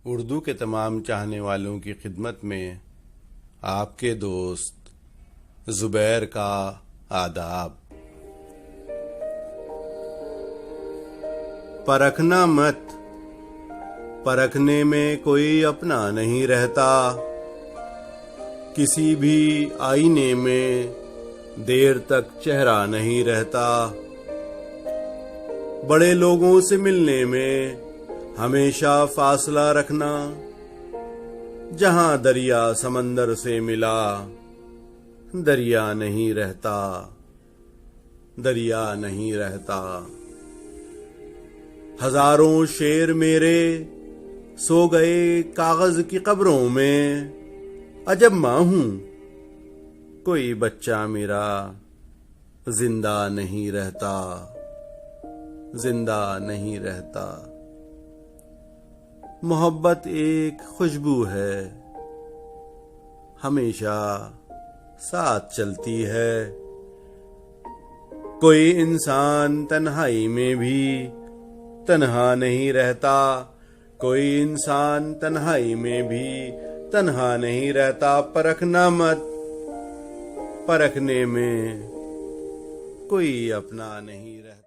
उर्दू के तमाम चाहने वालों की खिदमत में आपके दोस्त ज़ुबैर का आदाब। परखना मत, परखने में कोई अपना नहीं रहता। किसी भी आईने में देर तक चेहरा नहीं रहता। बड़े लोगों से मिलने में हमेशा फासला रखना। जहां दरिया समंदर से मिला, दरिया नहीं रहता, दरिया नहीं रहता। हजारों शेर मेरे सो गए कागज की कब्रों में। अजब मां हूं, कोई बच्चा मेरा जिंदा नहीं रहता, जिंदा नहीं रहता। मोहब्बत एक खुशबू है, हमेशा साथ चलती है। कोई इंसान तन्हाई में भी तन्हा नहीं रहता। कोई इंसान तन्हाई में भी तन्हा नहीं रहता। परखना मत, परखने में कोई अपना नहीं रहता।